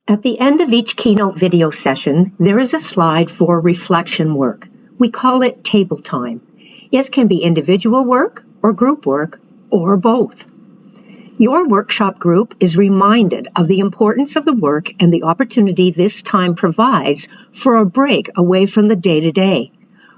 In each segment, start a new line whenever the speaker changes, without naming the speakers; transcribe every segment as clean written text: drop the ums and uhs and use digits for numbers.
At the end of each keynote video session, there is a slide for reflection work. We call it table time. It can be individual work or group work or both. Your workshop group is reminded of the importance of the work and the opportunity this time provides for a break away from the day-to-day,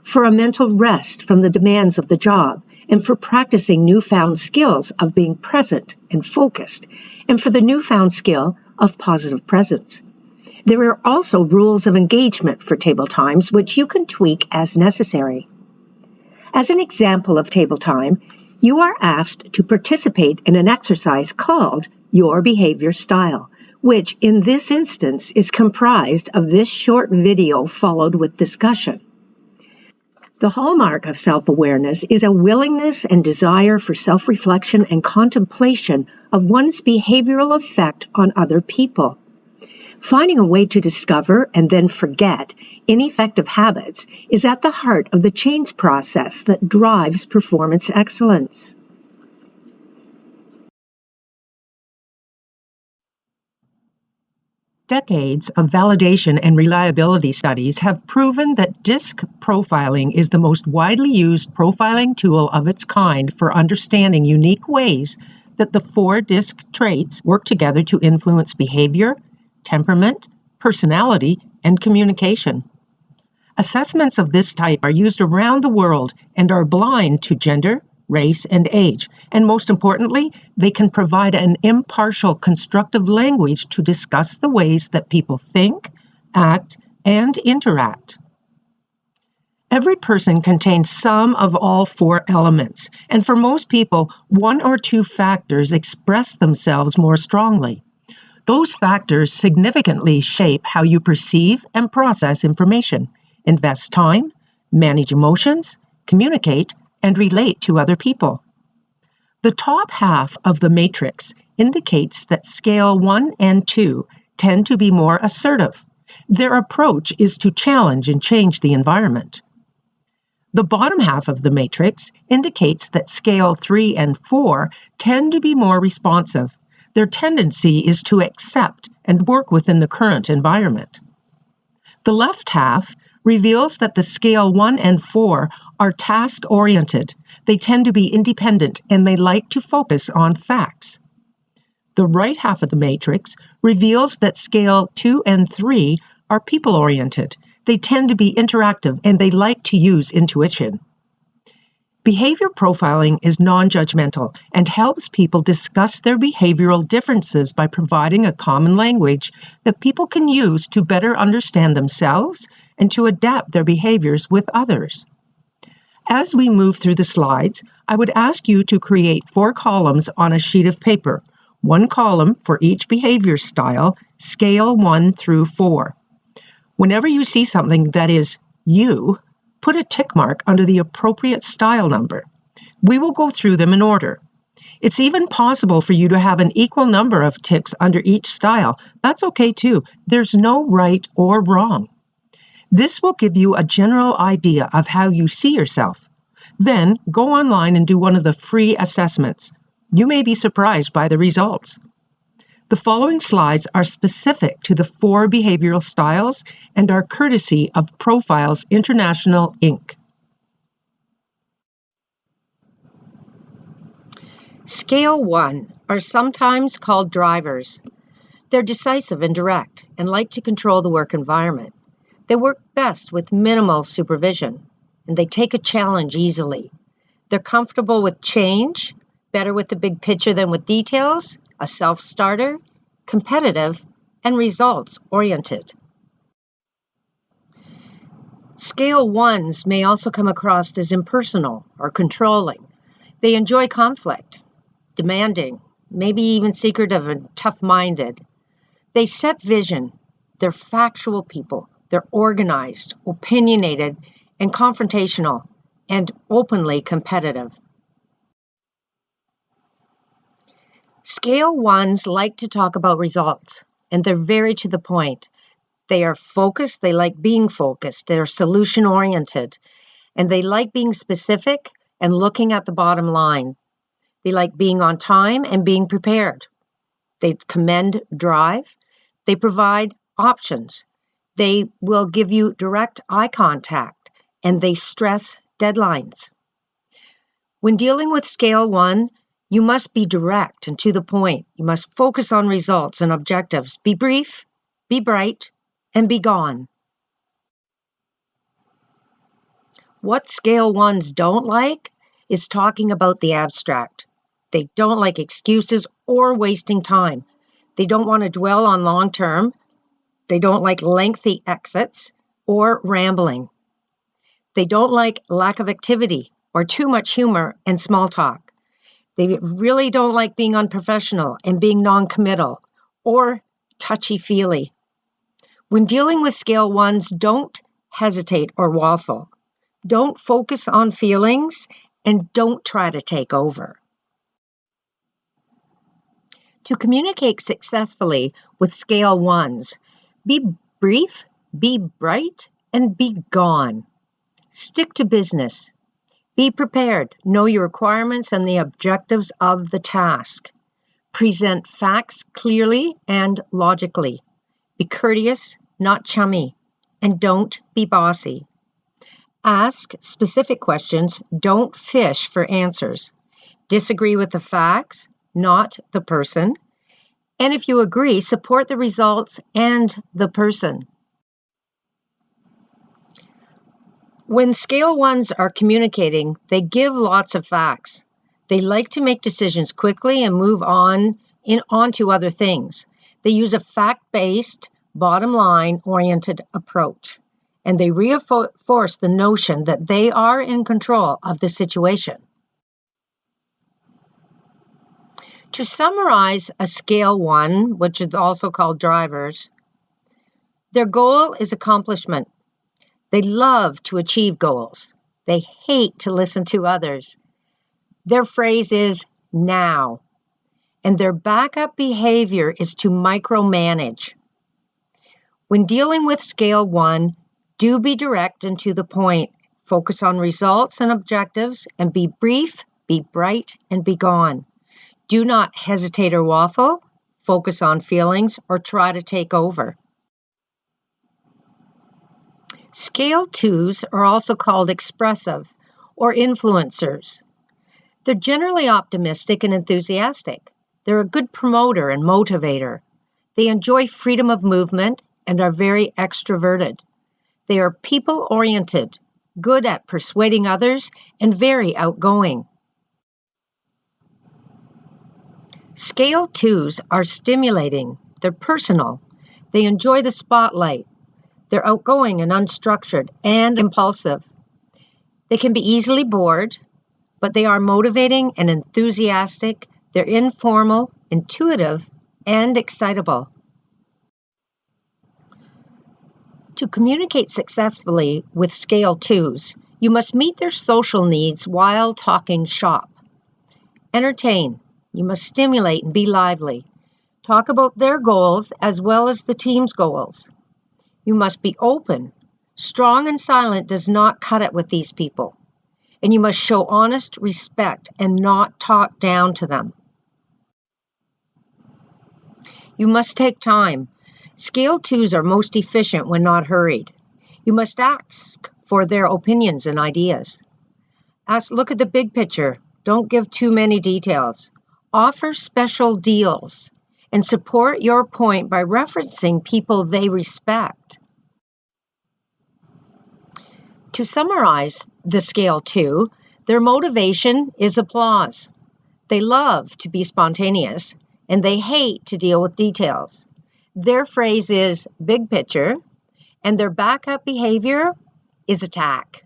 for a mental rest from the demands of the job, and for practicing newfound skills of being present and focused, and for the newfound skill of positive presence. There are also rules of engagement for table times, which you can tweak as necessary. As an example of table time, you are asked to participate in an exercise called Your Behavior Style, which in this instance is comprised of this short video followed with discussion. The hallmark of self-awareness is a willingness and desire for self-reflection and contemplation of one's behavioral effect on other people. Finding a way to discover and then forget ineffective habits is at the heart of the change process that drives performance excellence. Decades of validation and reliability studies have proven that DISC profiling is the most widely used profiling tool of its kind for understanding unique ways that the 4 DISC traits work together to influence behavior, temperament, personality, and communication. Assessments of this type are used around the world and are blind to gender, race, and age, and most importantly, they can provide an impartial, constructive language to discuss the ways that people think, act, and interact. Every person contains some of all 4 elements, and for most people, 1 or 2 factors express themselves more strongly. Those factors significantly shape how you perceive and process information, invest time, manage emotions, communicate, and relate to other people. The top half of the matrix indicates that scale 1 and 2 tend to be more assertive. Their approach is to challenge and change the environment. The bottom half of the matrix indicates that scale 3 and 4 tend to be more responsive. Their tendency is to accept and work within the current environment. The left half reveals that the scale 1 and 4 are task-oriented. They tend to be independent and they like to focus on facts. The right half of the matrix reveals that scale 2 and 3 are people-oriented. They tend to be interactive and they like to use intuition. Behavior profiling is non-judgmental and helps people discuss their behavioral differences by providing a common language that people can use to better understand themselves and to adapt their behaviors with others. As we move through the slides, I would ask you to create 4 columns on a sheet of paper, 1 column for each behavior style, scale 1 through 4. Whenever you see something that is you, put a tick mark under the appropriate style number. We will go through them in order. It's even possible for you to have an equal number of ticks under each style. That's okay too. There's no right or wrong. This will give you a general idea of how you see yourself. Then go online and do one of the free assessments. You may be surprised by the results. The following slides are specific to the 4 behavioral styles and are courtesy of Profiles International, Inc. Scale 1 are sometimes called drivers. They're decisive and direct and like to control the work environment. They work best with minimal supervision, and they take a challenge easily. They're comfortable with change, better with the big picture than with details, a self-starter, competitive, and results-oriented. Scale 1s may also come across as impersonal or controlling. They enjoy conflict, demanding, maybe even secretive and tough-minded. They set vision. They're factual people. They're organized, opinionated, and confrontational, and openly competitive. Scale 1s like to talk about results, and they're very to the point. They are focused, they like being focused, they're solution-oriented, and they like being specific and looking at the bottom line. They like being on time and being prepared. They commend drive. They provide options. They will give you direct eye contact, and they stress deadlines. When dealing with scale 1, you must be direct and to the point. You must focus on results and objectives. Be brief, be bright, and be gone. What scale 1s don't like is talking about the abstract. They don't like excuses or wasting time. They don't want to dwell on long term. They don't like lengthy exits or rambling. They don't like lack of activity or too much humor and small talk. They really don't like being unprofessional and being non-committal or touchy-feely. When dealing with scale 1s, don't hesitate or waffle. Don't focus on feelings and don't try to take over. To communicate successfully with scale 1s, be brief, be bright, and be gone. Stick to business. Be prepared. Know your requirements and the objectives of the task. Present facts clearly and logically. Be courteous, not chummy, and don't be bossy. Ask specific questions. Don't fish for answers. Disagree with the facts, not the person. And if you agree, support the results and the person. When scale 1s are communicating, they give lots of facts. They like to make decisions quickly and move on to other things. They use a fact-based, bottom-line oriented approach, and they reinforce the notion that they are in control of the situation. To summarize a scale 1, which is also called drivers, their goal is accomplishment. They love to achieve goals. They hate to listen to others. Their phrase is now, and their backup behavior is to micromanage. When dealing with scale 1, do be direct and to the point. Focus on results and objectives, and be brief, be bright, and be gone. Do not hesitate or waffle, focus on feelings, or try to take over. Scale 2s are also called expressive or influencers. They're generally optimistic and enthusiastic. They're a good promoter and motivator. They enjoy freedom of movement and are very extroverted. They are people-oriented, good at persuading others, and very outgoing. Scale 2s are stimulating. They're personal. They enjoy the spotlight. They're outgoing and unstructured and impulsive. They can be easily bored, but they are motivating and enthusiastic. They're informal, intuitive, and excitable. To communicate successfully with scale 2s, you must meet their social needs while talking shop. Entertain. You must stimulate and be lively. Talk about their goals as well as the team's goals. You must be open. Strong and silent does not cut it with these people. And you must show honest respect and not talk down to them. You must take time. Scale 2s are most efficient when not hurried. You must ask for their opinions and ideas. Look at the big picture. Don't give too many details. Offer special deals and support your point by referencing people they respect. To summarize the scale 2, their motivation is applause. They love to be spontaneous, and they hate to deal with details. Their phrase is big picture, and their backup behavior is attack.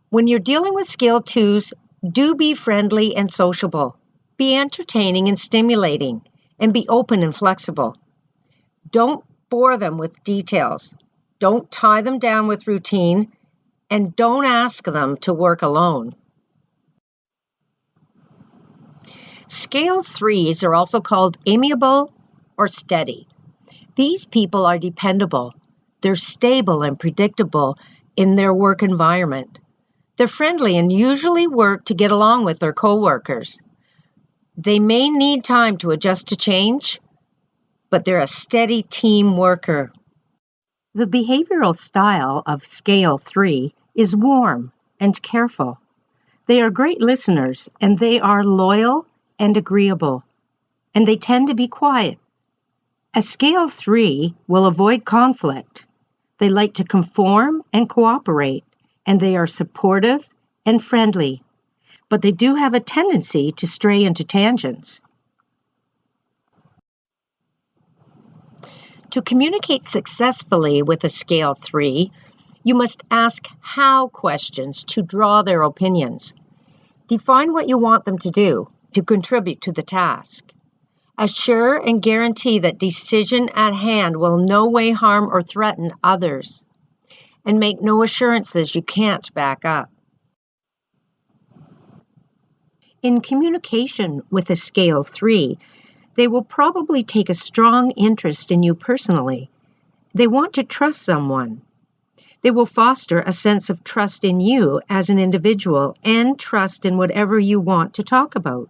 When you're dealing with scale 2s, do be friendly and sociable. Be entertaining and stimulating, and be open and flexible. Don't bore them with details. Don't tie them down with routine, and don't ask them to work alone. Scale 3s are also called amiable or steady. These people are dependable. They're stable and predictable in their work environment. They're friendly and usually work to get along with their coworkers. They may need time to adjust to change,
but they're a steady team worker.
The behavioral style of Scale 3 is warm and careful. They are great listeners, and they are loyal and agreeable, and they tend to be quiet. A Scale 3 will avoid conflict. They like to conform and cooperate, and they are supportive and friendly, but they do have a tendency to stray into tangents.
To communicate successfully with a Scale 3, you must ask how questions to draw their opinions. Define what you want them to do to contribute to the task. Assure and guarantee that decision at hand will no way harm or threaten others. And make no assurances you can't back up.
In communication with a Scale 3, they will probably take a strong interest in you personally. They want to trust someone. They will foster a sense of trust in you as an individual and trust in whatever you want to talk about.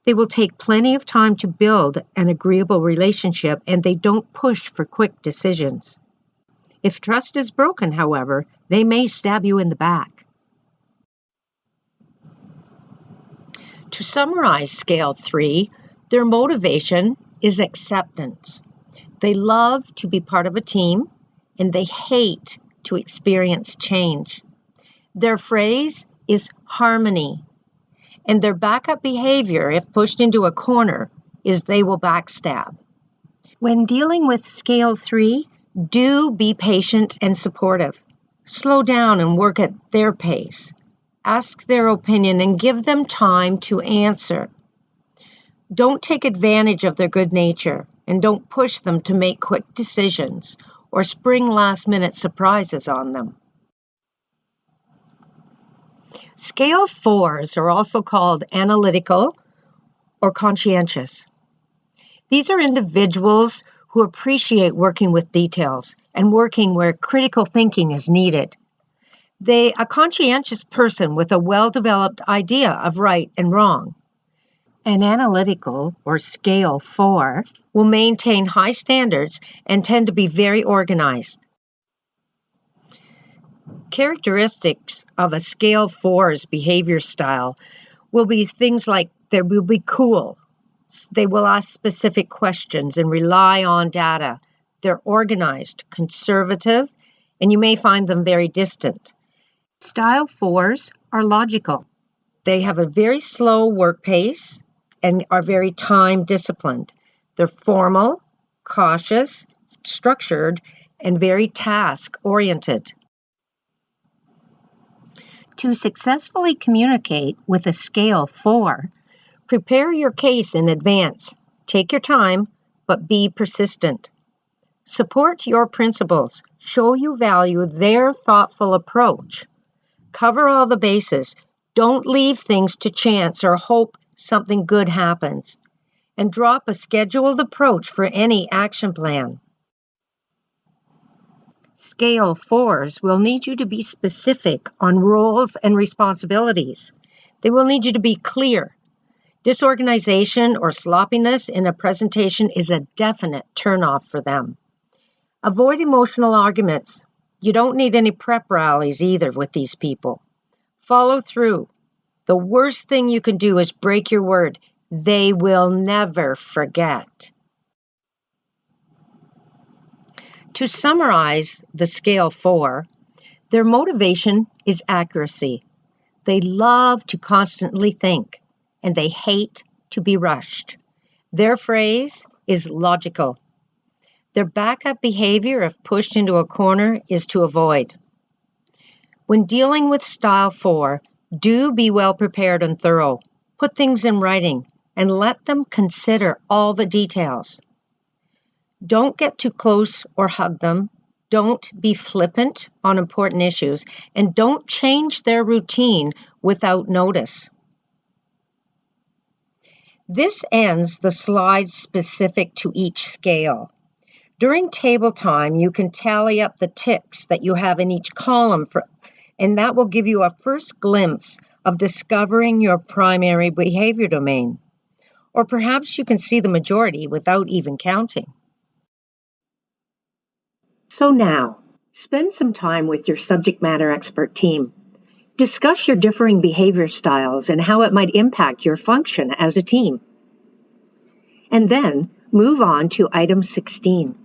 They will take plenty of time to build an agreeable relationship, and they don't push for quick decisions. If trust is broken, however, they may stab you in the back.
To summarize Scale 3, their motivation is acceptance. They love to be part of a team, and they hate to experience change. Their phrase is harmony, and their backup behavior, if pushed into a corner, is they will backstab.
When dealing with Scale 3,
do be patient and supportive. Slow down and work at their pace. Ask their opinion and give them time to answer. Don't take advantage of their good nature, and don't push them to make quick decisions or spring last-minute surprises on them. Scale 4s are also called analytical or conscientious. These are individuals who appreciate working with details and working where critical thinking is needed. A conscientious person with a well-developed idea of right and wrong.
An analytical or Scale 4
will maintain high standards and tend to be very organized. Characteristics of a Scale 4's behavior style will be things like they will be cool. They will ask specific questions and rely on data. They're organized, conservative, and you may find them very distant.
Style 4s are logical.
They have a very slow work pace and are very time disciplined. They're formal, cautious, structured, and very task oriented.
To successfully communicate with a Scale 4,
prepare your case in advance. Take your time, but be persistent. Support your principles. Show you value their thoughtful approach. Cover all the bases. Don't leave things to chance or hope something good happens. And drop a scheduled approach for any action plan.
Scale 4s will need you to be specific on roles and responsibilities.
They will need you to be clear. Disorganization or sloppiness in a presentation is a definite turnoff for them. Avoid emotional arguments. You don't need any prep rallies either with these people. Follow through. The worst thing you can do is break your word. They will never forget. To summarize the Scale 4, their motivation is accuracy. They love to constantly think, and they hate to be rushed. Their phrase is logical. Their backup behavior, if pushed into a corner, is to avoid. When dealing with Style 4, do be well prepared and thorough. Put things in writing and let them consider all the details. Don't get too close or hug them. Don't be flippant on important issues, and don't change their routine without notice. This ends the slides specific to each scale. During table time, you can tally up the ticks that you have in each column, and that will give you a first glimpse of discovering your primary behavior domain. Or perhaps you can see the majority without even counting. So now, spend some time with your subject matter expert team. Discuss your differing behavior styles and how it might impact your function as a team. And then move on to item 16.